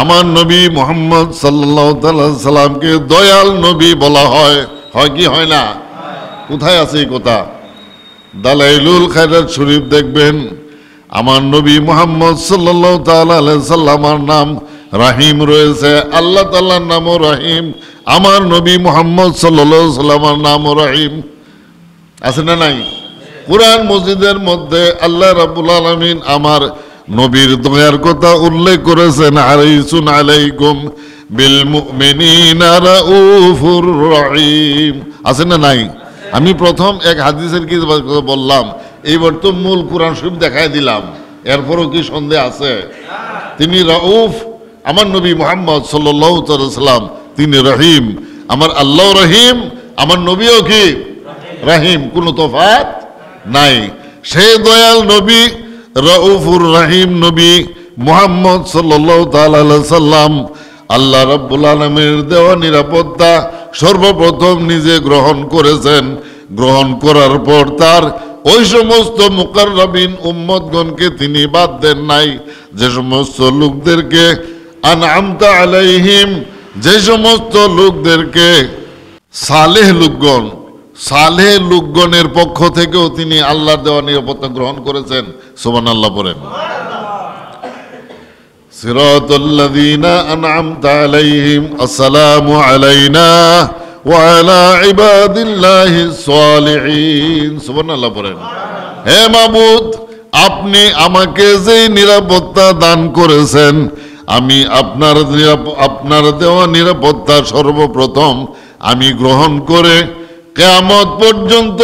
আমার নবী মুহাম্মদ সাল্লাল্লাহু তাআলা সাল্লামকে দয়াল নবী বলা হয়, হয় কি হয় না? কোথায় আছে এই কথা? দালাইলুল খায়রাত শরীফ দেখবেন, আমার নবী মুহাম্মদ সাল্লাল্লাহু তাআলা আলাইহি সাল্লামের নাম রাহিম রয়েছে, আল্লাহ তাআলার নামও রাহিম, আমার নবী মুহাম্মদ সাল্লাল্লাহু আলাইহি সাল্লামের নামও রাহিম। আছে না নাই? কুরআন মজিদের মধ্যে আল্লাহ রাব্বুল আলামিন আমার নবীর দয়ার কথা উল্লেখ করেছেন, হারিসুন আলাইকুম বিল মুমিনিনা রাউফুর রহিম। আছে না নাই? আমি প্রথম এক হাদিসের কি বললাম, এইবার তো মূল কুরআন শরীফ দেখাই দিলাম, এরপরও কি সন্দেহ আছে? তিনি রাউফ, আমার নবী মুহাম্মদ সাল্লাল্লাহু আলাইহি সাল্লাম তিনি রহিম, আমার আল্লাহ রহিম, আমার নবীও কি রহিম, কোনো তফাৎ নাই। সেই দয়াল নবী রাউফুর রহিম নবী মুহাম্মদ সাল্লাল্লাহু তাআলা আলাইহি সাল্লাম আল্লাহ রাব্বুল আলামিনের দেওয়া নিরাপত্তা সর্বপ্রথম নিজে গ্রহণ করেছেন। গ্রহণ করার পর তার ওই সমস্ত মুকাররাবিন উম্মতগণকে তিনি বাদ দেন নাই, যে সমস্ত লোকদেরকে আনআমতা আলাইহিম, যে সমস্ত লোকদেরকে সালেহ লোকগণ, সালেহ লোকগণের পক্ষ থেকেও তিনি আল্লাহর দেওয়া নিরাপত্তা গ্রহণ করেছেন। সুবহানাল্লাহ পড়েন। সিরাতাল্লাযীনা আনআমতা আলাইহিম আসসালামু আলাইনা ওয়া আলা ইবাদিল্লাহিস সালিহিন। সুবহানাল্লাহ পড়েন। হে মাবুদ, আপনি আমাকে যে নিরাপত্তা দান করেছেন, আমি আপনার দেওয়া নিরাপত্তা সর্বপ্রথম আমি গ্রহণ করে কিয়ামত পর্যন্ত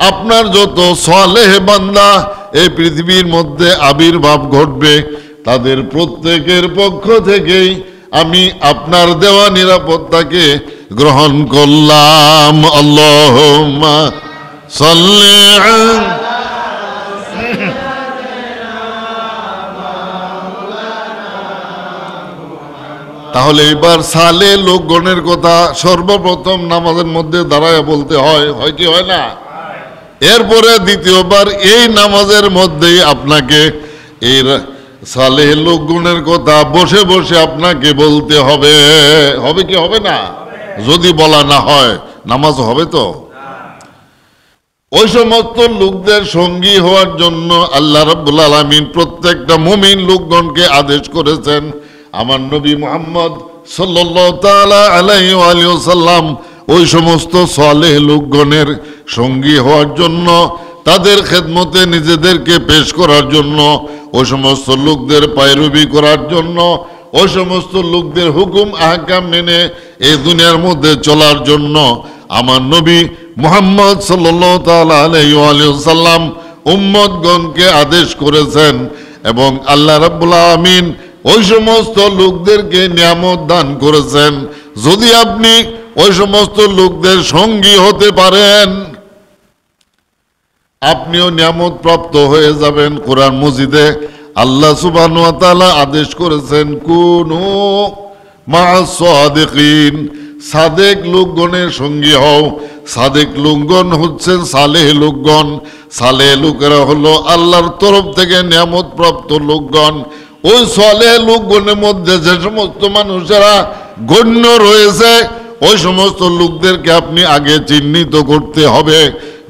আপনার যত সালেহ বান্দা এই পৃথিবীর মধ্যে আবির্ভাব ঘটবে, তাদের প্রত্যেকের পক্ষ থেকেই আমি আপনার দেওয়া নিরাপত্তাকে গ্রহণ করলাম। আল্লাহুম্মা সাল্লি আলা। তাহলে এবার সালে লোকগণের কথা সর্বপ্রথম নামাজের মধ্যে দাঁড়ায় বলতে হয়, হয় কি হয় না? এরপরে দ্বিতীয়বার এই নামাজের মধ্যেই আপনাকে এই সালেহ লোকগণের কথা বসে বসে আপনাকে বলতে হবে। হবে কি হবে না? যদি বলা না হয় নামাজ হবে তো? ওই সমস্ত লোকদের সঙ্গী হওয়ার জন্য আল্লাহ রাব্বুল আলামিন প্রত্যেকটা মুমিন লোকগণকে আদেশ করেছেন। আমার নবী মুহাম্মদ সাল্লাল্লাহু তাআলা আলাইহি ওয়া সাল্লাম ওই সমস্ত সালেহ লোকগণের সঙ্গী হওয়ার জন্য, তাদের খেদমতে নিজেদেরকে পেশ করার জন্য, ওই সমস্ত লোকদের পায়রবি করার জন্য, ওই সমস্ত লোকদের হুকুম আহকাম মেনে এই দুনিয়ার মধ্যে চলার জন্য আমার নবী মুহাম্মদ সাল্লাল্লাহু তাআলা আলাইহি ওয়া সাল্লাম উম্মতগণকে আদেশ করেছেন। এবং আল্লাহ রাব্বুল আলামিন ওই সমস্ত লোকদেরকে নিয়ামত দান করেছেন। যদি আপনি ওই সমস্ত লোকদের সঙ্গী হতে পারেন, আপনিও নিয়ামত প্রাপ্ত হয়ে যাবেন। কোরআন মজিদে আল্লাহ সুবহানাহু ওয়া তাআলা আদেশ করেছেন, কুনু মা'আস সাদিকিন, সাদেক লোকগণের সঙ্গী হও। সাদেক লোকগণ হচ্ছেন সালেহ লোকগণ। সালেহ লোকেরা হলো আল্লাহর তরফ থেকে নিয়ামত প্রাপ্ত লোকগণ। ওই সালেহ লোকগণের মধ্যে যে সমস্ত মানুষেরা গণ্য রয়েছে, ওই সমস্ত লোকদেরকে আপনি আগে চিহ্নিত করতে হবে।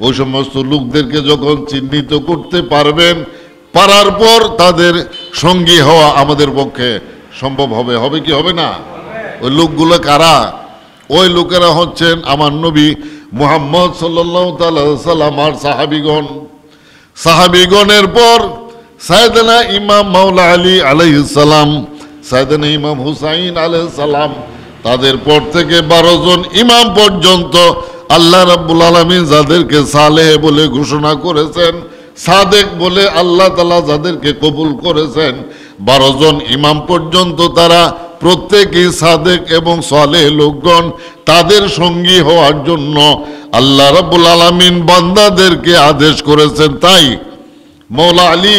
ওই সমস্ত লোকদেরকে যখন চিহ্নিত করতে পারবেন, পারার পর তাদের সঙ্গী হওয়া আমাদের পক্ষে সম্ভব হবে। হবে কি হবে না? ওই লোকগুলো কারা? ওই লোকেরা হচ্ছেন আমার নবী মুহাম্মদ সাল্লাল্লাহু তাআলা সাল্লাম আর সাহাবীগণ। সাহাবীগণের পর সাইয়েদনা ইমাম মাওলা আলী আলাইহিস সালাম, সাইয়েদনা ইমাম হুসাইন আলাইহিস সালাম, তাদের পর থেকে 12 জন ইমাম পর্যন্ত আল্লাহ রাব্বুল আলামিন যাদেরকে সালেহ বলে ঘোষণা করেছেন, সাদেক বলে আল্লাহ তাআলা যাদেরকে কবুল করেছেন, 12 জন ইমাম পর্যন্ত তারা প্রত্যেকেই সাদেক এবং সালেহ লোকগণ। তাদের সঙ্গী হওয়ার জন্য আল্লাহ রাব্বুল আলামিন বান্দাদেরকে আদেশ করেছেন। তাই মৌলা আলী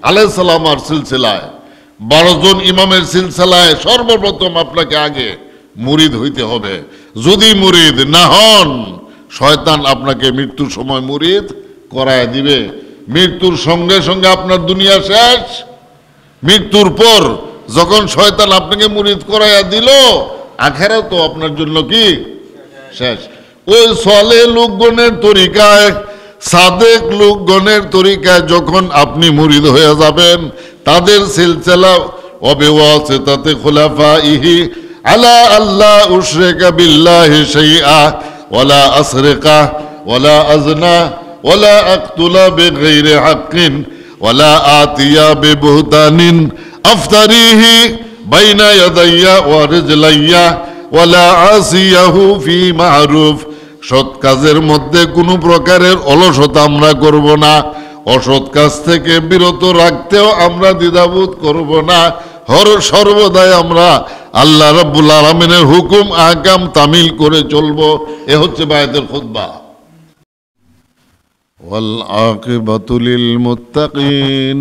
আলাইহিস সালামের সিলসিলায় 12 জন ইমামের সিলসিলায় সর্বপ্রথম আপনাকে আগে মুরিদ হইতে হবে। যদি মুরিদ না হন, শয়তান আপনাকে মৃত্যুর সময় মুরিদ করায় দিবে। মৃত্যুর সঙ্গে সঙ্গে আপনার দুনিয়া শেষ। মৃত্যুর পর যখন শয়তান আপনাকে মুরিদ করাইয়া দিল, আখেরাত তো আপনার জন্য কি শেষ। ওই সালেহ লোকগণের তরিকায়, সাদেক লোকগণের তরিকায় যখন আপনি মুরিদ হয়ে যাবেন, তাদের সিলসিলা ওয়াবিওয়াসিতাতি খুলাফাইহি আলা আল্লাহ উশরিকা বিল্লাহি শাইআ ওয়ালা আসরিকা ওয়ালা আজনা ওয়ালা আকতুলা বিগাইরি হাক্কিন ওয়ালা আতিয়া বিবুহতানিন আফতারিহি বাইনা ইয়াদাইয়া ওয়া রিজলাইয়া ওয়ালা আসিয়াহু ফি মা'রুফ। সৎ কাজের মধ্যে কোনো প্রকারের অলসতা আমরা করব না, অসৎ কাজ থেকে বিরত রাখতেও আমরা দ্বিধাবোধ করব না। সর্বদাই আমরা আল্লাহ রাব্বুল আলামিনের হুকুম আহকাম তামিল করে চলবো। এ হচ্ছে বায়াতের খুতবা। ওয়াল আকিবাতু লিল মুত্তাকিন।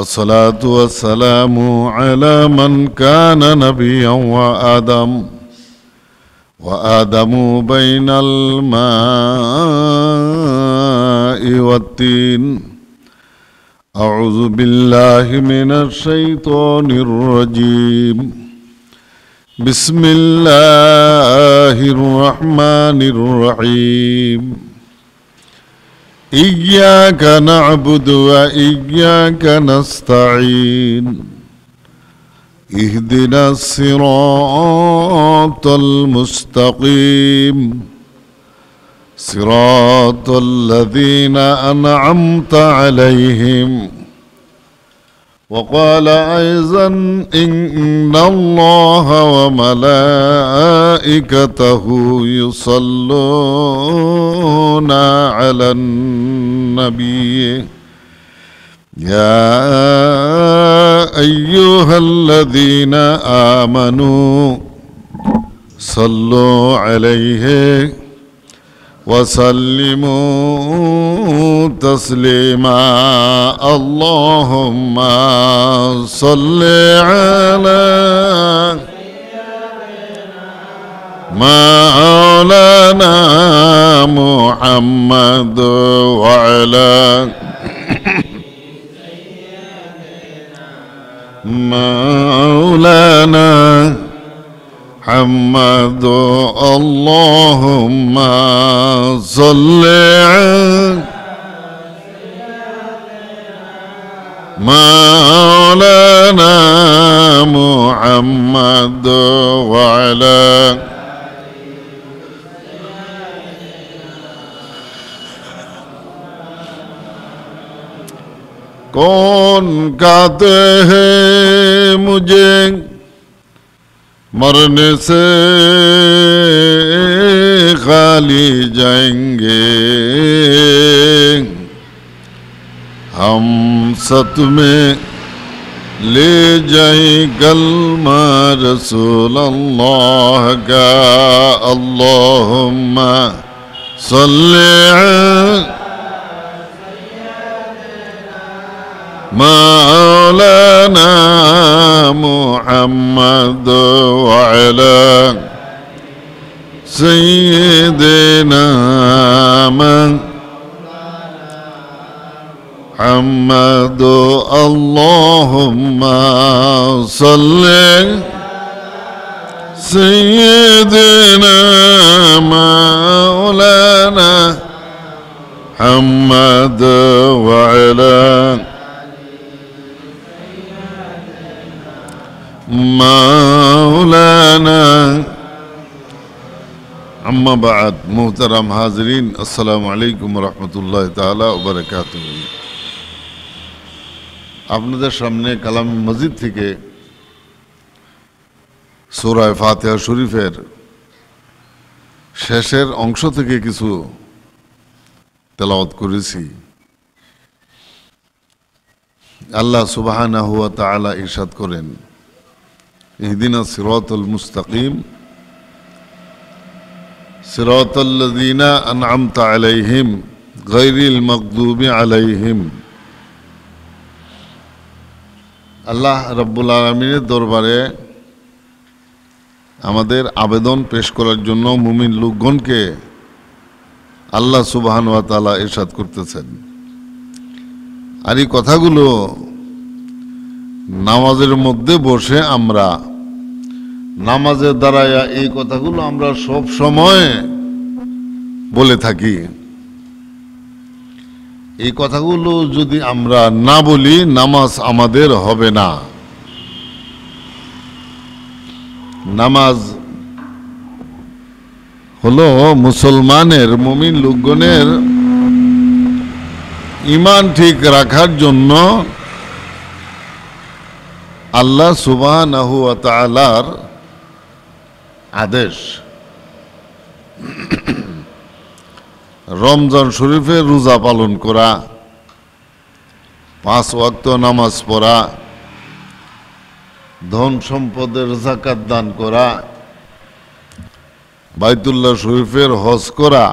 আসসালাতু ওয়াসসালামু আলা মান কানা নাবিয়্যান ওয়া আদম وآدم بين الماء والطين. أعوذ بالله من الشيطان الرجيم. بسم الله الرحمن الرحيم. إياك نعبد وإياك نستعين. اهدنا الصراط المستقيم. صراط الذين أنعمت عليهم. وقال أيضا إن الله وملائكته يصلون على النبي يا أيها الذين آمنوا صلوا عليه وسلموا تسليما. اللهم صل على مولانا محمد وعلى مولانا محمد. اللهم صل على مولانا محمد وعلى कौन कहते हैं मुझे मरने से खाली जाएंगे, हम सत में ले जाए कलमा रसूल अल्लाह का. अल्लाहुम्मा सल्ली अलैहि مولانا محمد وعلى سيدنا محمد. اللهم صل سيدنا مولانا محمد وعلى मौलाना. अम्मा बाद. मोहतरम हाजरीन, अस्सलामु अलैकुम रहमतुल्लाहि ताला व बाराकातुहू। আপনাদের সামনে কালাম মসজিদ থেকে সূরা ফাতিহা শরীফের শেষের অংশ থেকে কিছু তেলাওয়াত করেছি। আল্লাহ সুবহানাহু ওয়া তাআলা ইরশাদ করেন, ইহদিনা সিরাতাল মুস্তাকিম সিরাতাল্লাযীনা আন'আমতা আলাইহিম গায়রিল মাগদুবি আলাইহিম। আল্লাহ রাব্বুল আলামিনের দরবারে আমাদের আবেদন পেশ করার জন্য মুমিন লোকগণকে আল্লাহ সুবহানাহু ওয়া তাআলা ইরশাদ করতেছেন। আর এই কথাগুলো নামাজের মধ্যে বসে আমরা নামাজের দ্বারায়া এই কথাগুলো আমরা সব সময় বলে থাকি। এই কথাগুলো যদি আমরা না বলি নামাজ আমাদের হবে না। নামাজ হলো মুসলমানের, মুমিন লোকগণের ঈমান ঠিক রাখার জন্য আল্লাহ সুবহানাহু ওয়া তাআলার আদেশ। রমজান শরীফে রোজা পালন করা, 5 ওয়াক্ত নামাজ পড়া, ধন সম্পদের যাকাত দান করা, বাইতুল্লাহ শরীফের হজ করা,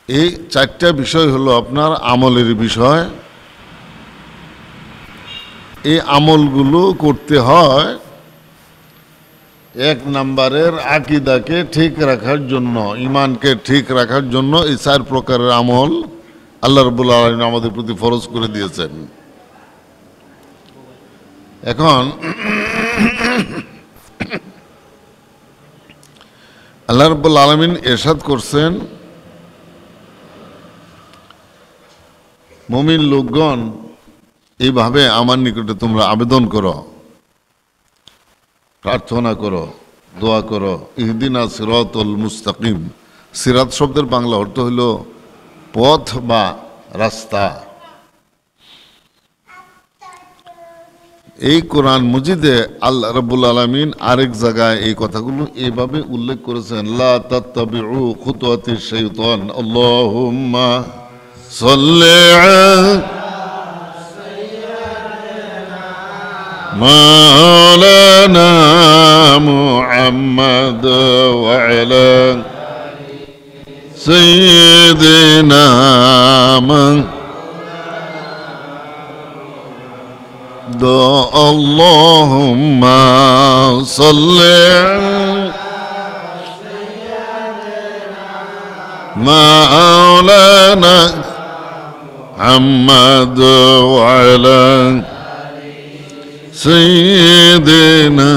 এই 4টা বিষয় হলো আপনার আমলের বিষয়। এই আমলগুলো করতে হয় 1 নম্বরের আকীদাকে ঠিক রাখার জন্য, ঈমানকে ঠিক রাখার জন্য। এই 4 প্রকারের আমল আল্লাহ রাব্বুল আলামিন আমাদের প্রতি ফরজ করে দিয়েছেন। এখন আল্লাহ রাব্বুল আলামিন ইরশাদ করছেন, মুমিন লোকগণ এইভাবে আমার নিকটে তোমরা আবেদন করো, প্রার্থনা করো, দোয়া করো। ইহদিনা সিরাতাল মুস্তাকিম। সিরাত শব্দের বাংলা অর্থ হইল পথ বা রাস্তা। এই কোরআন মজিদে আল্লাহ রাব্বুল আলামিন আরেক জায়গায় এই কথাগুলো এইভাবে উল্লেখ করেছেন, লা তাত্তাবিউ খুতুওয়াতিশ শাইতান। আল্লাহুম্মা সাল্লি আলা مولانا محمد وعلى سيدنا اللهم صل مولانا محمد وعلى سيدنا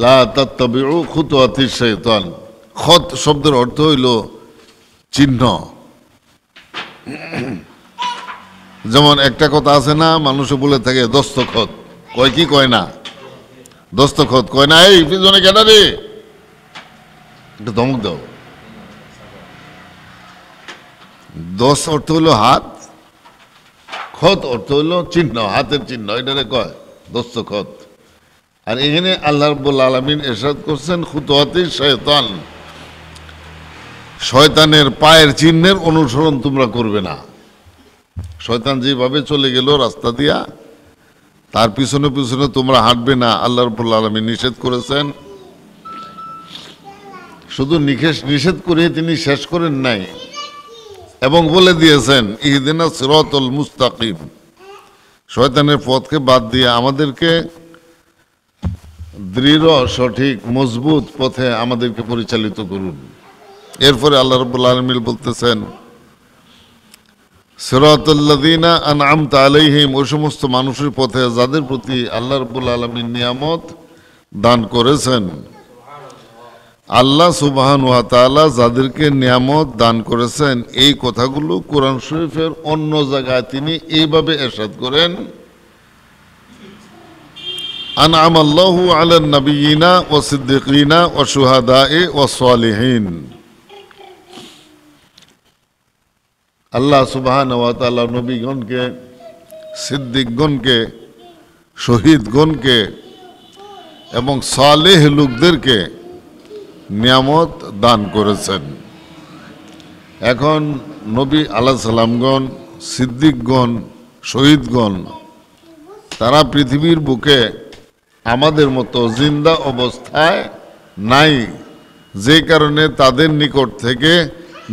لا تتبعوا خطوات الشيطان। খত শব্দের অর্থ হইল চিহ্ন। যেমন একটা কথা আছে না, মানুষে বলে থাকে দস্তখত, কয় কি কয় না? দস্তখত কয় না। এই পিছনে কেন রে, একটা ধমক দাও। দশ অর্থ হইল হাত, খত অর্থ হইল চিহ্ন, হাতের চিহ্ন, এটারে কয় দস্তখত। আর এখানে আল্লাহ রাব্বুল আলামিন ইরশাদ করছেন খুতুওয়াতিশ শয়তান, শয়তানের পায়ের চিহ্নের অনুসরণ তোমরা করবে না। শয়তান যেভাবে চলে গেল রাস্তা দিয়া, তার পিছনে পিছনে তোমরা হাঁটবে না। আল্লাহ রাব্বুল আলামিন নিষেধ করেছেন। শুধু নিষেধ করে তিনি শেষ করেন নাই, এবং বলে দিয়েছেন ইহদিনা সিরাতাল মুস্তাকিম, শয়তানের পথকে বাদ দিয়ে আমাদেরকে দৃঢ়, সঠিক, মজবুত পথে আমাদেরকে পরিচালিত করুন। এরপরে আল্লাহ রাব্বুল আলামিন বলতেছেন সিরাতাল্লাযীনা আনআমতা আলাইহিম, ওই সমস্ত মানুষের পথে যাদের প্রতি আল্লাহ রাব্বুল আলামিন নিয়ামত দান করেছেন। আল্লাহ সুবহানাহু ওয়া তাআলা যাদেরকে নিয়ামত দান করেছেন, এই কথাগুলো কোরআন শরীফের অন্য জায়গায় তিনি এইভাবে ইরশাদ করেন, আনআমাল্লাহু আলান নাবিয়িনা ওয়া সিদ্দিকিনা ওয়া শুহাদায়ে ওয়া সালিহিন। আল্লাহ সুবহানাহু ওয়া তাআলা নবীগণকে, সিদ্দিকগণকে, শহীদগণকে এবং সালেহ লোকদেরকে নিয়ামত দান করেছেন। এখন নবী আলাইহিস সালামগণ, সিদ্দিকগণ, শহীদগণ তারা পৃথিবীর বুকে আমাদের মতো জিন্দা অবস্থায় নাই, যে কারণে তাদের নিকট থেকে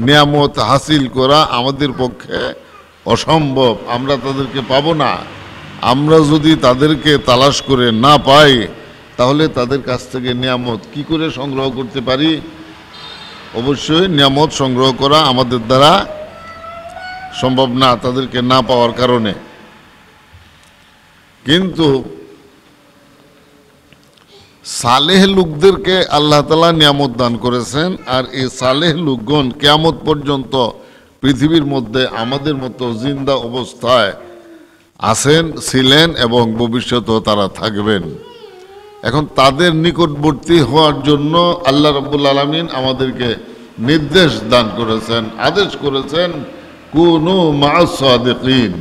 নিয়ামত হাসিল করা আমাদের পক্ষে অসম্ভব। আমরা তাদেরকে পাবো না। আমরা যদি তাদেরকে তালাশ করে না পাই, তাহলে তাদের কাছ থেকে নিয়ামত কি করে সংগ্রহ করতে পারি? অবশ্যই নিয়ামত সংগ্রহ করা আমাদের দ্বারা সম্ভব না, তাদেরকে না পাওয়ার কারণে। কিন্তু সালেহ লোকদেরকে আল্লাহ তাআলা নিয়ামত দান করেছেন, আর এই সালেহ লোকগণ কিয়ামত পর্যন্ত পৃথিবীর মধ্যে আমাদের মতো জিন্দা অবস্থায় আছেন, ছিলেন এবং ভবিষ্যতেও তারা থাকবেন। এখন তাদের নিকটবর্তী হওয়ার জন্য আল্লাহ রাব্বুল আলামিন আমাদেরকে নির্দেশ দান করেছেন, আদেশ করেছেন, কুনু মা'আস সাদিকিন।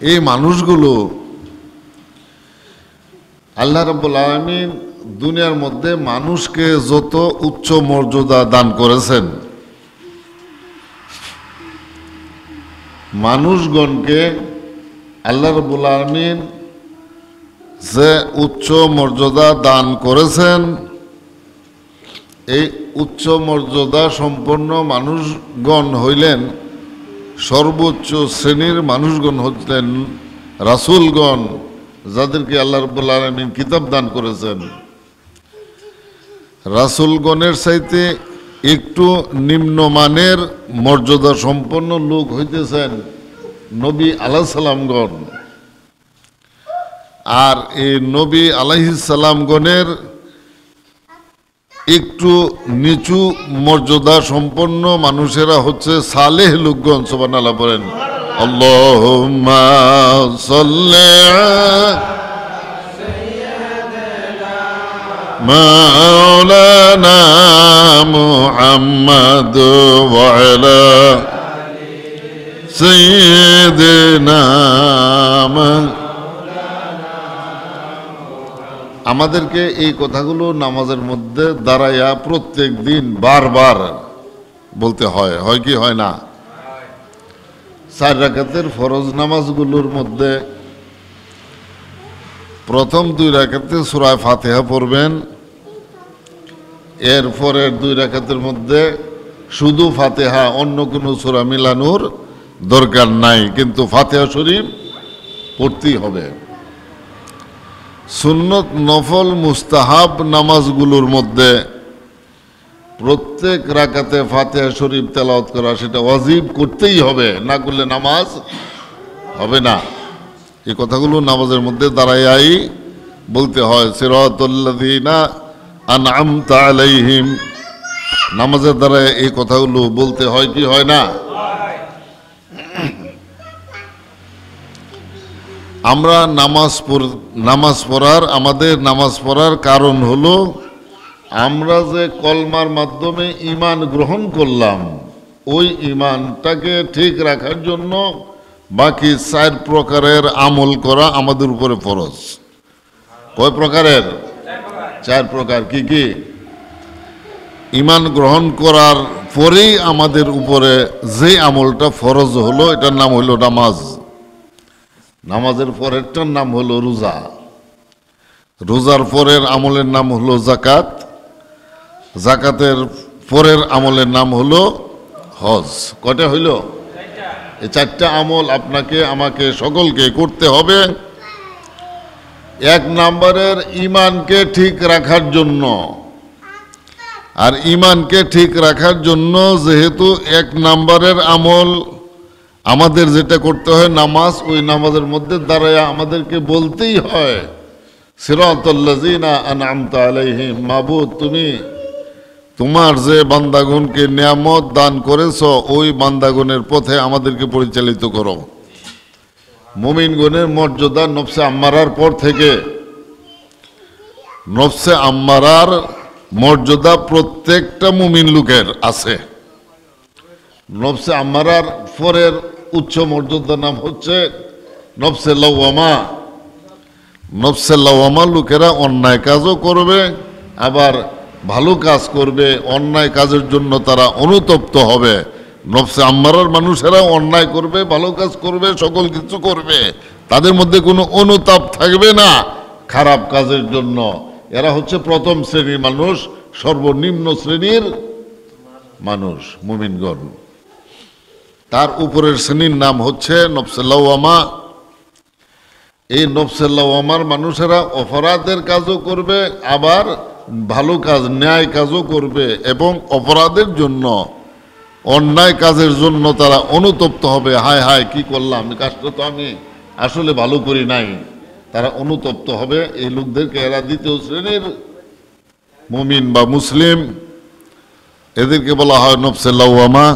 এই মানুষগুলো আল্লাহ রাব্বুল আলামিন দুনিয়ার মধ্যে মানুষকে যত উচ্চ মর্যাদা দান করেছেন, মানুষগণকে আল্লাহ রাব্বুল আলামিন যে উচ্চ মর্যাদা দান করেছেন, এই উচ্চ মর্যাদা সম্পন্ন মানুষগণ হইলেন সর্বোচ্চ শ্রেণীর মানুষগণ, হচ্ছেন রাসূলগণ, যাদেরকে আল্লাহ রাব্বুল আলামিন কিতাব দান করেছেন। রাসূলগণের চাইতে একটু নিম্নমানের মর্যাদা সম্পন্ন লোক হইতেছেন নবী আলাইহিস সালামগণ। আর এই নবী আলাইহিস সালামগণের একটু নিচু মর্যাদা সম্পন্ন মানুষেরা হচ্ছে সালেহ লোকগণ। সুবহানাল্লাহ বলেন। আল্লাহুম্মা সাল্লি মাওলানা মুহাম্মদ ওয়া আলা সাইয়্যিদিনা। আমাদেরকে এই কথাগুলো নামাজের মধ্যে দাঁড়াইয়া প্রত্যেক দিন বারবার বলতে হয়, হয় কি হয় না? 4 রাকাতের ফরজ নামাজগুলোর মধ্যে প্রথম 2 রাকাতে সূরা ফাতিহা পড়বেন, এরপরের 2 রাকাতের মধ্যে শুধু ফাতিহা, অন্য কোনো সূরা মিলানোর দরকার নাই, কিন্তু ফাতিহা শরীফ পড়তেই হবে। সুন্নত, নফল, মুস্তাহাব নামাজগুলোর মধ্যে প্রত্যেক রাকাতে ফাতিহা শরীফ তেলাওয়াত করা সেটা ওয়াজিব, করতেই হবে, না করলে নামাজ হবে না। এই কথাগুলো নামাজের মধ্যে দাঁড়াইয়াই বলতে হয়। সিরাতাল্লাযীনা আনআমতা আলাইহিম, নামাজের দ্বারায় এই কথাগুলো বলতে হয় কি হয় না? আমরা আমাদের নামাজ পড়ার কারণ হলো আমরা যে কলমার মাধ্যমে ঈমান গ্রহণ করলাম, ওই ঈমানটাকে ঠিক রাখার জন্য বাকি 4 প্রকারের আমল করা আমাদের উপরে ফরজ। কয় প্রকারের? 4 প্রকার। কি কি? ঈমান গ্রহণ করার পরেই আমাদের উপরে যে আমলটা ফরজ হলো, এটার নাম হলো নামাজ। নামাজের পরেরটার নাম হলো রোজা। রোজার পরের আমলের নাম হলো যাকাত। যাকাতের পরের আমলের নাম হলো হজ। কয়টা হইল? এই 4টা আমল আপনাকে আমাকে সকলকে করতে হবে। 1 নম্বরের ঈমানকে ঠিক রাখার জন্য। আর ঈমানকে ঠিক রাখার জন্য যেহেতু 1 নম্বরের আমল আমাদের যেটা করতে হয় নামাজ, ওই নামাজের মধ্যে দাঁড়ায় আমাদেরকে বলতেই হয় সিরাতাল্লাযীনা আনআমতা আলাইহিম, মাবুদ তুমি তোমার যে বান্দাগণকে নিয়ামত দান করেছো, ওই বান্দাগণের পথে আমাদেরকে পরিচালিত করো। মুমিনগণের মর্যাদা নফসে আম্মারার পর থেকে, নফসে আম্মারার মর্যাদা প্রত্যেকটা মুমিন লোকের আছে। নফসে আম্মারার পরের উচ্চ মর্যাদার নাম হচ্ছে নফসে লাওয়ামা। নফসে লাওয়ামা লোকেরা অন্যায় কাজও করবে, আবার ভালো কাজ করবে, অন্যায় কাজের জন্য তারা অনুতপ্ত হবে। নফসে আম্মারার মানুষেরা অন্যায় করবে, ভালো কাজ করবে, সকল কিছু করবে, তাদের মধ্যে কোনো অনুতাপ থাকবে না খারাপ কাজের জন্য। এরা হচ্ছে প্রথম শ্রেণীর মানুষ, সর্বনিম্ন শ্রেণীর মানুষ মুমিনগণ। তার উপরের শ্রেণীর নাম হচ্ছে নফসে লাওয়ামা। এই নফসে লাওয়ামার মানুষেরা অপরাধের কাজও করবে, আবার ভালো কাজ ন্যায় কাজও করবে এবং অপরাধের জন্য অন্যায় কাজের জন্য তারা অনুতপ্ত হবে, হায় হায় কি করলাম, কাজটা তো আমি আসলে ভালো করি নাই, তারা অনুতপ্ত হবে। এই লোকদেরকে এরা দ্বিতীয় শ্রেণীর মুমিন বা মুসলিম, এদেরকে বলা হয় নফসে লাওয়ামা।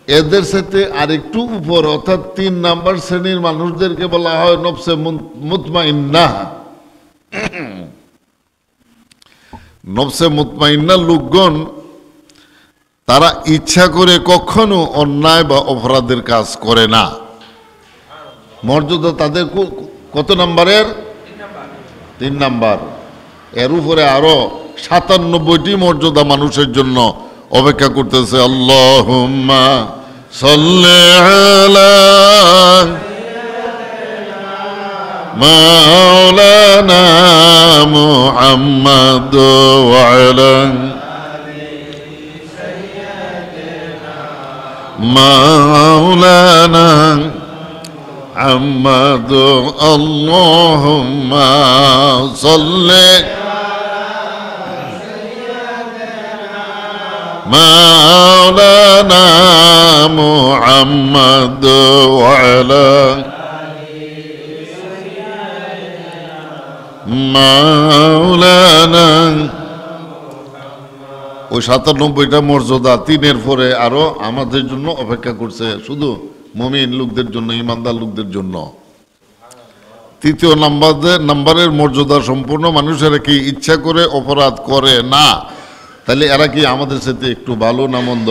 এদের সাথে আরেকটু উপর অর্থাৎ 3 নাম্বার শ্রেণীর মানুষদেরকে বলা হয় নফসে মুতমাইন্না। নফসে মুতমাইন্না লোকগণ তারা ইচ্ছা করে কখনো অন্যায় বা অপরাধের কাজ করে না। মর্যাদা তাদের কত নাম্বারের? 3 নাম্বার। এর উপরে আরো 97টি মর্যাদা মানুষের জন্য অপেক্ষা করতেছে। আল্লাহুম্মা সাল্লি আলা মাওলানা মুহাম্মাদ ওয়া আলা মাওলানা মুহাম্মাদ। আল্লাহুম্মা সাল্লি মাওলানা মুহাম্মাদ ওয়া আলা মাওলানা। ওই 97টা মর্যাদা 3-এর পরে আরো আমাদের জন্য অপেক্ষা করছে, শুধু মুমিন লোকদের জন্য, ইমানদার লোকদের জন্য। 3য় নাম্বারের মর্যাদা সম্পূর্ণ মানুষেরা কি ইচ্ছা করে অপরাধ করে না। তাহলে এরা কি আমাদের সাথে একটু ভালো না মন্দ?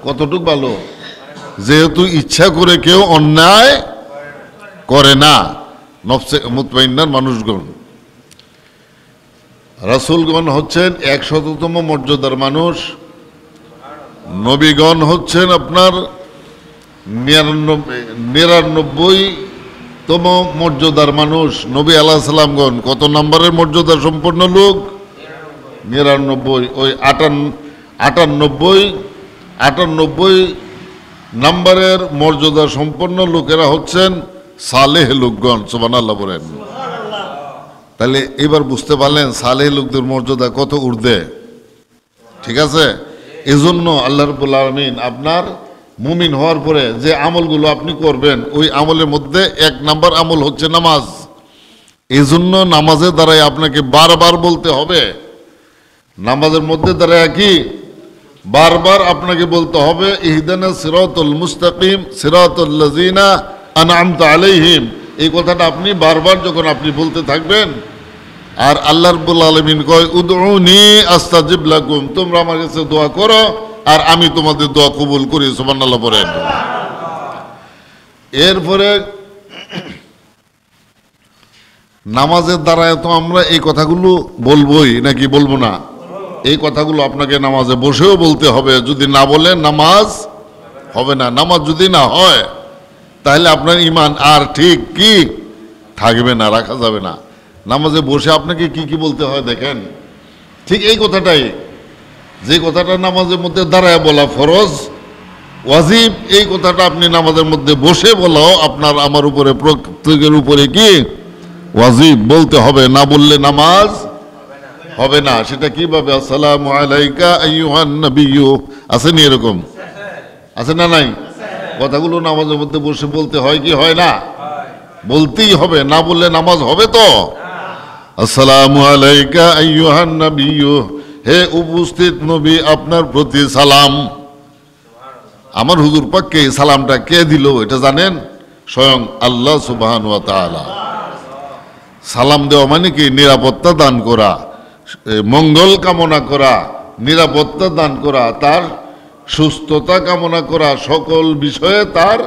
কতটুকু ভালো? যেহেতু ইচ্ছা করে কেউ অন্যায় করে না, নফসে মুতমাইন্নার মানুষগণ। রাসূলগণ হচ্ছেন 100তম মর্যাদার মানুষ, নবীগণ হচ্ছেন আপনার 99তম মর্যাদার মানুষ। নবী আলাইহিস সালামগণ কত নম্বরের মর্যাদা সম্পন্ন লোক? 99। ওই 98 নম্বরের মর্যাদা সম্পন্ন লোকেরা হচ্ছেন সালেহ লোকগণ। সুবহানাল্লাহ বলেন। তাহলে এবার বুঝতে পারলেন সালেহ লোকদের মর্যাদা কত ঊর্ধ্বে। ঠিক আছে, এজন্য আল্লাহ রাব্বুল আলামিন আপনার মুমিন হওয়ার পরে যে আমলগুলো আপনি করবেন, ওই আমলের মধ্যে 1 নাম্বার আমল হচ্ছে নামাজ। এজন্য নামাজের দ্বারাই আপনাকে বারবার বলতে হবে, নামাজের মধ্যে দাঁড়ায় কি বারবার আপনাকে বলতে হবে ইহদিনাস সিরাতাল মুস্তাকিম সিরাতাল লাযিনা আনআমতা আলাইহিম। এই কথাটা আপনি বারবার যখন আপনি বলতে থাকবেন, আর আল্লাহ রাব্বুল আলামিন কয় উদউনি আস্তাজিব লাকুম, তোমরা আমার কাছে দোয়া করো আর আমি তোমাদের দোয়া কবুল করি। সুবহানাল্লাহ বলেন। এরপরে নামাজের দ্বারায় তো আমরা এই কথাগুলো বলবোই নাকি বলবো না? এই কথাগুলো আপনাকে নামাজে বসেও বলতে হবে। যদি না বলেন নামাজ হবে না। নামাজ যদি না হয় তাহলে আপনার ঈমান আর ঠিক কি থাকবে না, রাখা যাবে না। নামাজে বসে আপনাকে কি কি বলতে হয় দেখেন, ঠিক এই কথাটাই, যে কথাটা নামাজের মধ্যে দাঁড়ায় বলা ফরজ ওয়াজিব, এই কথাটা আপনি নামাজের মধ্যে বসে বলাও আপনার আমার উপরে, প্রত্যেকের উপরে কি ওয়াজিব বলতে হবে। না বললে নামাজ হবে না। সেটা কিভাবে? আসসালামু আলাইকা আইয়ুহান নবিয়্যু, আসেনি এরকম? আছে না নাই? কথাগুলো নামাজের মধ্যে বসে বলতে হয় কি হয় না? বলতেই হবে, না বললে নামাজ হবে তো? আসসালামু আলাইকা আইয়ুহান নবিয়্যু, হে উপস্থিত নবী আপনার প্রতি সালাম। আমার হুজুর পাককে এই সালামটা কে দিল এটা জানেন? স্বয়ং আল্লাহ সুবহানাহু ওয়া তাআলা। সালাম দেওয়া মানে কি? নিরাপত্তা দান করা, মঙ্গল কামনা করা, নিরাপত্তা দান করা, তার সুস্থতা কামনা করা, সকল বিষয়ে তার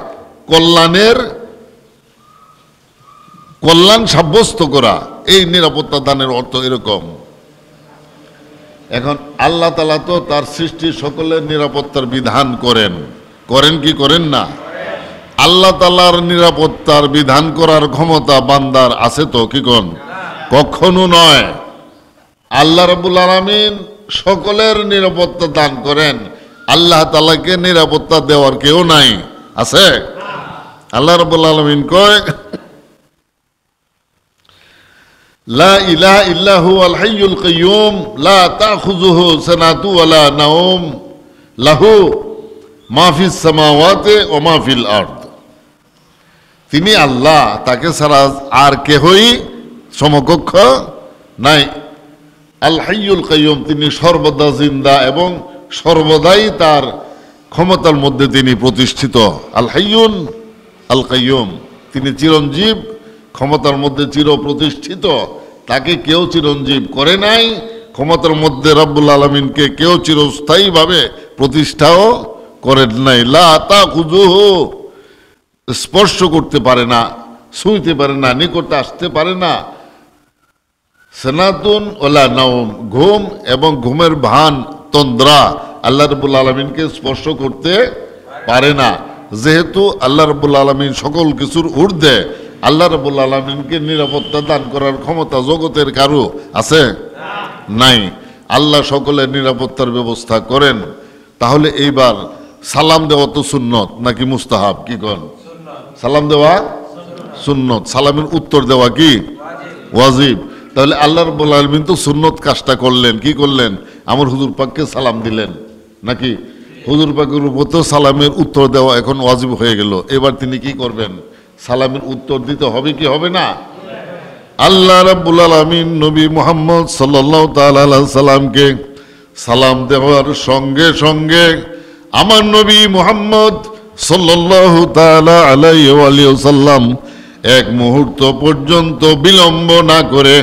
কল্যাণ সাব্যস্ত করা, এই নিরাপত্তা দানের অর্থ এরকম। এখন আল্লাহ তাআলা তো তার সৃষ্টি সকলের নিরাপত্তার বিধান করেন কি করেন না? আল্লাহ তাআলার নিরাপত্তার বিধান করার ক্ষমতা বান্দার আছে তো? কি কোন? কখনো নয়। আল্লাহ রাব্বুল আলামিন সকলের নিরাপত্তা দান করেন, আল্লাহ তাআলাকে নিরাপত্তা দেওয়ার কেউ নাই, আছে? আল্লাহ রাব্বুল আলামিন কয় লা ইলাহা ইল্লা হুয়াল হাইয়ুল কাইয়্যুম লা তাখুযুহু সানাতু ওয়ালা নাওম লাহু মা ফিস সামাওয়াতি ওয়া মা ফিল আরদ। তিনি আল্লাহ, তাকে ছাড়া আর কেহই সমকক্ষ নাই। আল হাইয়ুল কাইয়্যুম, তিনি সর্বদা জিন্দা এবং সর্বদাই তার ক্ষমতার মধ্যে তিনি প্রতিষ্ঠিত। আল হাইয়ুন আল কাইয়্যুম, তিনি চিরঞ্জীব, ক্ষমতার মধ্যে চির প্রতিষ্ঠিত। তাকে কেউ চিরঞ্জীব করে নাই, ক্ষমতার মধ্যে রব্বুল আলামিনকে কেউ চিরস্থায়ীভাবে প্রতিষ্ঠাও করেন নাই। লা তাখুযুহু, স্পর্শ করতে পারে না, ছুঁইতে পারে না, নিকটে আসতে পারে না। সানাতুন ওয়ালা নাওম, ঘুম এবং ঘুমের ভান, তন্দ্রা আল্লাহ রাব্বুল আলামিনকে স্পর্শ করতে পারে না। যেহেতু আল্লাহ রাব্বুল আলামিন সকল কিছুর ঊর্ধ্বে, আল্লাহ রাব্বুল আলামিনকে নিরাপত্তা দান করার ক্ষমতা জগতের কারো আছে? নাই। আল্লাহ সকলের নিরাপত্তার ব্যবস্থা করেন। তাহলে এইবার সালাম দেওয়া তো সুন্নত নাকি মুস্তাহাব? কি কন? সালাম দেওয়া সুন্নত, সালামের উত্তর দেওয়া কি ওয়াজিব? তাহলে আল্লাহ রাব্বুল আলামিন তো সুন্নত কাজটা করলেন, কি করলেন? আমার হুজুর পাককে সালাম দিলেন, নাকি? হুজুর পাকের উপর তো সালামের উত্তর দেওয়া এখন ওয়াজিব হয়ে গেল। এবার তিনি কি করবেন? সালামের উত্তর দিতে হবে কি হবে না? আল্লাহ রাব্বুল আলামিন নবী মুহাম্মদ সাল্লাল্লাহু তাআলা আলাইহি সাল্লামকে সালাম দেওয়ার সঙ্গে সঙ্গে আমার নবী মুহাম্মদ সাল্লাল্লাহু তাআলা আলাইহি ওয়াসাল্লাম এক মুহূর্ত পর্যন্ত বিলম্ব না করে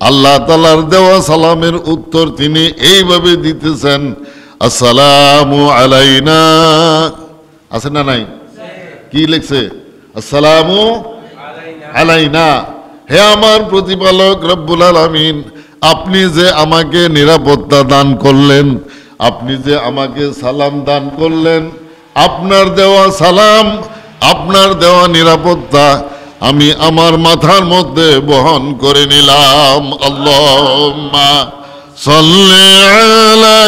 আল্লাহ তাআলার দেওয়া সালামের উত্তর তিনি এইভাবে দিতেছেন, আসসালামু আলাইনা। আছে না নাই? কি লিখছে? আসসালামু আলাইনা। হে আমার প্রতিপালক রব্বুল আলামিন, আপনি যে আমাকে নিরাপত্তা দান করলেন, আপনি যে আমাকে সালাম দান করলেন, আপনার দেওয়া সালাম, আপনার দেওয়া নিরাপত্তা আমি আমার মাথার মধ্যে বহন করে নিলাম। আল্লাহুম্মা সাল্লি আলা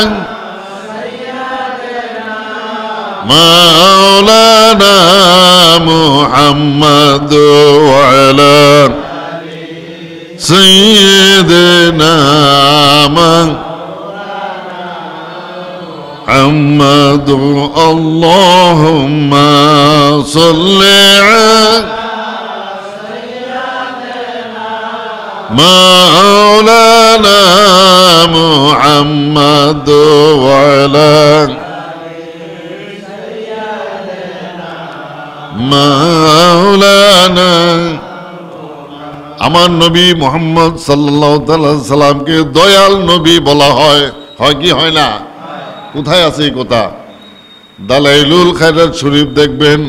মাওলানা মুহাম্মদ ওয়া আলা সাইয়্যিদিনা মুহাম্মদ। আল্লাহুম্মা সাল্লি আলা মাওলানা মুহাম্মদ ওয়া আলা মাওলানা। আমার নবী মুহাম্মদ সাল্লাল্লাহু আলাইহি সাল্লামকে দয়াল নবী বলা হয়, হয় কি হয় না? কোথায় আছে এই কথা? দালাইলুল খায়রাত শরীফ দেখবেন,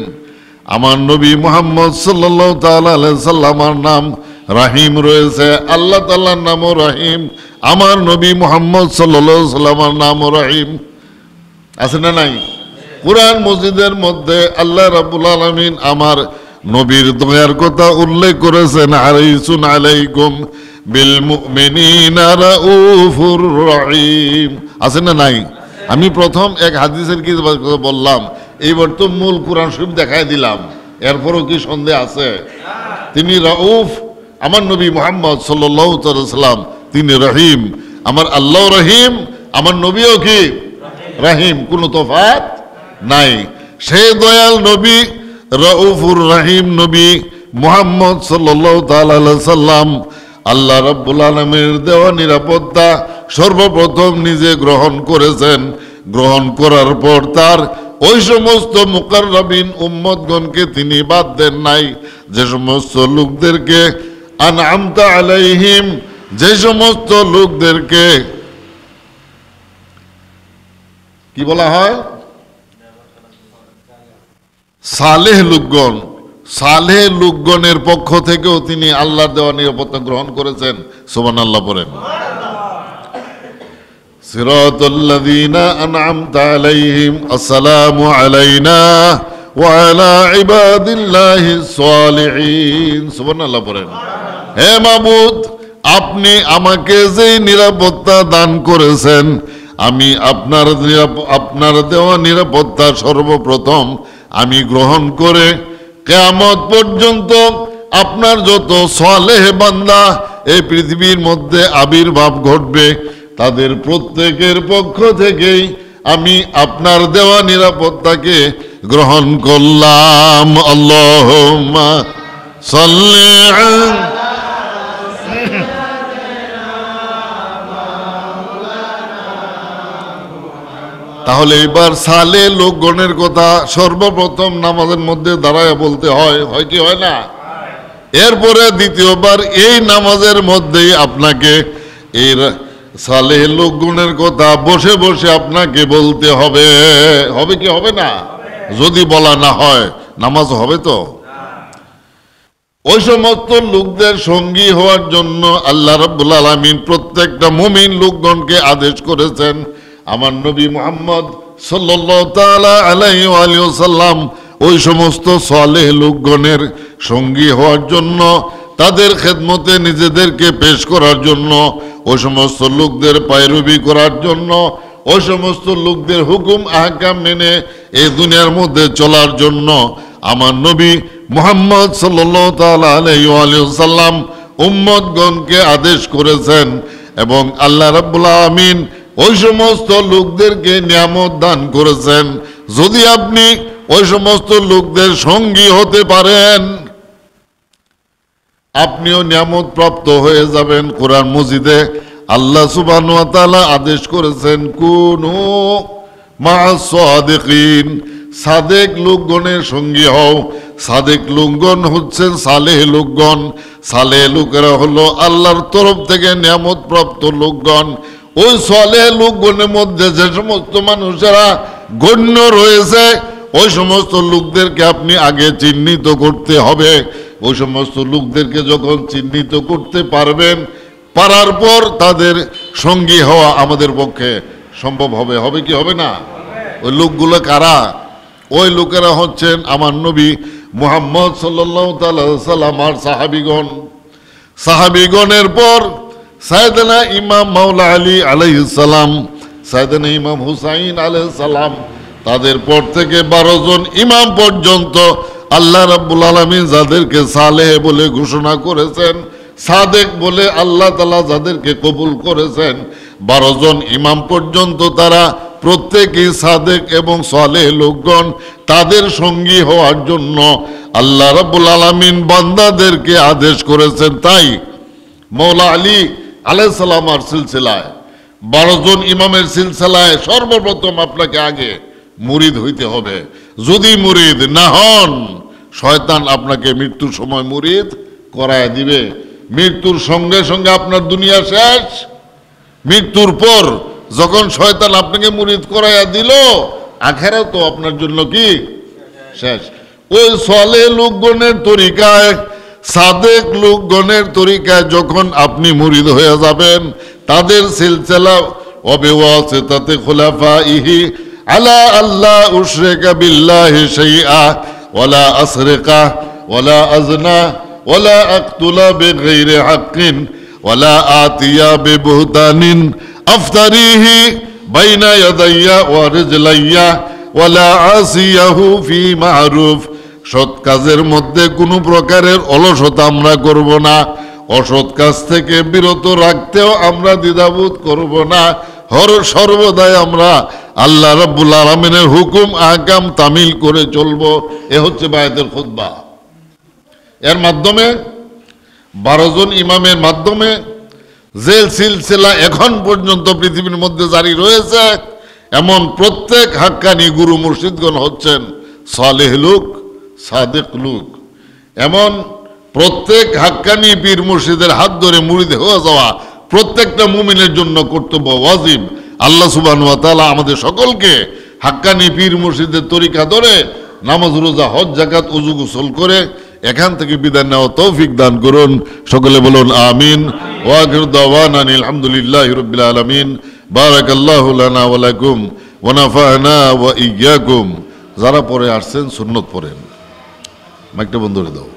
আমার নবী মুহাম্মদ সাল্লাল্লাহু আলাইহি সাল্লামের নাম রাহিম রয়েছে, আল্লাহ তাআলার নামও রাহিম, আমার নবী মুহাম্মদ সাল্লাল্লাহু আলাইহি সাল্লামের নামও রাহিম। আছে না নাই? কুরআন মজিদের মধ্যে আল্লাহ রাব্বুল আলামিন আমার নবীর দয়ার কথা উল্লেখ করেছেন, হারিসুন আলাইকুম বিল মুমিনিনা রাউফুর রহিম। আছে না নাই? আমি প্রথম এক হাদিসের কি বললাম, এইবার তো মূল কুরআন শরীফ দেখাই দিলাম, এরপরও কি সন্দেহ আছে? তিনি রাউফ, আমার নবী মুহাম্মদ সাল্লাল্লাহু আলাইহি সাল্লাম তিনি রহিম। আমার আল্লাহ রহিম, আমার নবীও কি রহিম, কোনো তফাৎ নাই। সেই দয়াল নবী রাউফুর রহিম নবী মুহাম্মদ সাল্লাল্লাহু তাআলা আলাইহি সাল্লাম আল্লাহ রাব্বুল আলামিনের দেওয়া নিরাপত্তা সর্বপ্রথম নিজে গ্রহণ করেছেন। গ্রহণ করার পর তার ওই সমস্ত মুকাররাবিন উম্মতগণকে তিনি বাদ দেন নাই, যে সমস্ত লোকদেরকে আনআমতা আলাইহিম, যে সমস্ত লোকদেরকে কি বলা হয়? সালেহ লোকগণ, সালেহ লোকগণের পক্ষ থেকেও তিনি আল্লাহর দেওয়া নিরাপত্তা গ্রহণ করেছেন। সুবহানাল্লাহ বলেন। সিরাতাল্লাযীনা আনআমতা আলাইহিম, আসসালামু আলাইনা ওয়া আলা ইবাদিল্লাহিস সালিহিন। সুবহানাল্লাহ বলেন। হে মাবুদ, আপনি আমাকে যে নিরাপত্তা দান করেছেন, আমি আপনার দেওয়া নিরাপত্তা সর্বপ্রথম আমি গ্রহণ করে কিয়ামত পর্যন্ত আপনার যত সালেহ বান্দা এই পৃথিবীর মধ্যে আবির্ভাব ঘটবে তাদের প্রত্যেকের পক্ষ থেকেই আমি আপনার দেওয়া নিরাপত্তাকে গ্রহণ করলাম। আল্লাহুম্মা সাল্লি আলা। তাহলে এবার সালে লোকগণের কথা সর্বপ্রথম নামাজের মধ্যে দাঁড়ায় বলতে হয়, হয় কি হয় না? এরপরে দ্বিতীয়বার এই নামাজের মধ্যেই আপনাকে এই সালে লোকগণের কথা বসে বসে আপনাকে বলতে হবে, হবে কি হবে না? যদি বলা না হয় নামাজ হবে তো? ওই সমস্ত লোকদের সঙ্গী হওয়ার জন্য আল্লাহ রাব্বুল আলামিন প্রত্যেকটা মুমিন লোকগণকে আদেশ করেছেন। আমার নবী মুহাম্মদ সাল্লাল্লাহু তাআলা আলাইহি ওয়া সাল্লাম ওই সমস্ত সালেহ লোকগণের সঙ্গী হওয়ার জন্য, তাদের খেদমতে নিজেদেরকে পেশ করার জন্য, ওই সমস্ত লোকদের পায়রবি করার জন্য, ওই সমস্ত লোকদের হুকুম আহকাম মেনে এই দুনিয়ার মধ্যে চলার জন্য আমার নবী মুহাম্মদ সাল্লাল্লাহু তাআলা আলাইহি ওয়া সাল্লাম উম্মতগণকে আদেশ করেছেন। এবং আল্লাহ রাব্বুল আলামিন ওই সমস্ত লোকদেরকে নিয়ামত দান করেছেন। যদি আপনি ওই সমস্ত লোকদের সঙ্গী হতে পারেন, আপনিও নিয়ামত প্রাপ্ত হয়ে যাবেন। কোরআন মজিদে আল্লাহ সুবহানাহু ওয়া তাআলা আদেশ করেছেন, কুনু মা'আস সাদিকিন, সাদেক লোকগণের সঙ্গী হও। সাদেক লোকগণ হচ্ছেন সালেহ লোকগণ। সালেহ লোকেরা হলো আল্লাহর তরফ থেকে নিয়ামত প্রাপ্ত লোকগণ। ওই সালেহ লোকগণের মধ্যে যে সমস্ত মানুষেরা গণ্য রয়েছে, ওই সমস্ত লোকদেরকে আপনি আগে চিহ্নিত করতে হবে। ওই সমস্ত লোকদেরকে যখন চিহ্নিত করতে পারবেন, পারার পর তাদের সঙ্গী হওয়া আমাদের পক্ষে সম্ভব হবে। হবে কি হবে না? ওই লোকগুলো কারা? ওই লোকেরা হচ্ছেন আমার নবী মুহাম্মদ সাল্লাল্লাহু তাআলা সাল্লাম আর সাহাবীগণ। সাহাবীগণের পর সাইয়েদনা ইমাম মাওলা আলী আলাইহিস সালাম, সাইয়েদনা ইমাম হুসাইন আলাইহিস সালাম, তাদের পর থেকে 12 জন ইমাম পর্যন্ত আল্লাহ রাব্বুল আলামিন যাদেরকে সালেহ বলে ঘোষণা করেছেন, সাদেক বলে আল্লাহ তাআলা যাদেরকে কবুল করেছেন, 12 জন ইমাম পর্যন্ত তারা প্রত্যেকেই সাদেক এবং সালেহ লোকগণ। তাদের সঙ্গী হওয়ার জন্য আল্লাহ রাব্বুল আলামিন বান্দাদেরকে আদেশ করেছেন। তাই মৌলা আলী আলাইহিস সালামের সিলসিলায় 12 জন ইমামের সিলসিলায় সর্বপ্রথম আপনাকে আগে মুরিদ হইতে হবে। যদি মুরিদ না হন, শয়তান আপনাকে মৃত্যুর সময় মুরিদ করায় দিবে। মৃত্যুর সঙ্গে সঙ্গে আপনার দুনিয়া শেষ। মৃত্যুর পর যখন শয়তান আপনাকে মুরিদ করাইয়া দিল, আখেরাত তো আপনার জন্য কি শেষ। ওই সালেহ লোকগণের তরিকায়, সাদেক লোকগণের তরিকায় যখন আপনি মুরিদ হয়ে যাবেন, তাদের সিলসিলা ওয়াবিওয়াসিতাতি খুলাফাইহি আলা আল্লাহ উশরিকা বিল্লাহি শাইআ ওয়ালা আসরিকা ওয়ালা আজনা ওয়ালা আকতুলা বিগাইরি হাক্কিন ওয়ালা আতিয়া বিবুহতানিন আফতারিহি বাইনা ইয়াদাইয়া ওয়া রিজলাইয়া ওয়ালা আসিয়াহু ফি মা'রুফ। সৎ কাজের মধ্যে কোনো প্রকারের অলসতা আমরা করব না, অসৎ কাজ থেকে বিরত রাখতেও আমরা দ্বিধাবোধ করব না। সর্বদাই আমরা আল্লাহ রাব্বুল আলামিনের হুকুম আহকাম তামিল করে চলবো। এ হচ্ছে বায়াতের খুতবা। এর মাধ্যমে 12 জন ইমামের মাধ্যমে যে সিলসিলা এখন পর্যন্ত পৃথিবীর মধ্যে জারি রয়েছে, এমন প্রত্যেক হাক্কানি গুরু মুর্শিদগণ হচ্ছেন সালেহ লোক, সাদেক লোক। এমন প্রত্যেক হাক্কানি পীর মুর্শিদের হাত ধরে মুরিদ হয়ে যাওয়া প্রত্যেকটা মুমিনের জন্য কর্তব্য, ওয়াজিব। আল্লাহ সুবহানাহু ওয়া তাআলা আমাদের সকলকে হাক্কানি পীর মুর্শিদের তরিকা ধরে নামাজ, রোজা, হজ, যাকাত, ওযু গোসল করে এখান থেকে বিদায় নেওয়া তৌফিক দান করুন। সকলে বলুন আমিন। ওয়া আখিরু দাওয়ানা আলহামদুলিল্লাহি রাব্বিল আলামিন। বারাকাল্লাহু লানা ওয়া লাকুম ওয়া নাফা'না ওয়া ইয়্যাকুম। যারা পরে আসছেন সুন্নত পড়েন। মাইকটা বন্ধ করে দাও।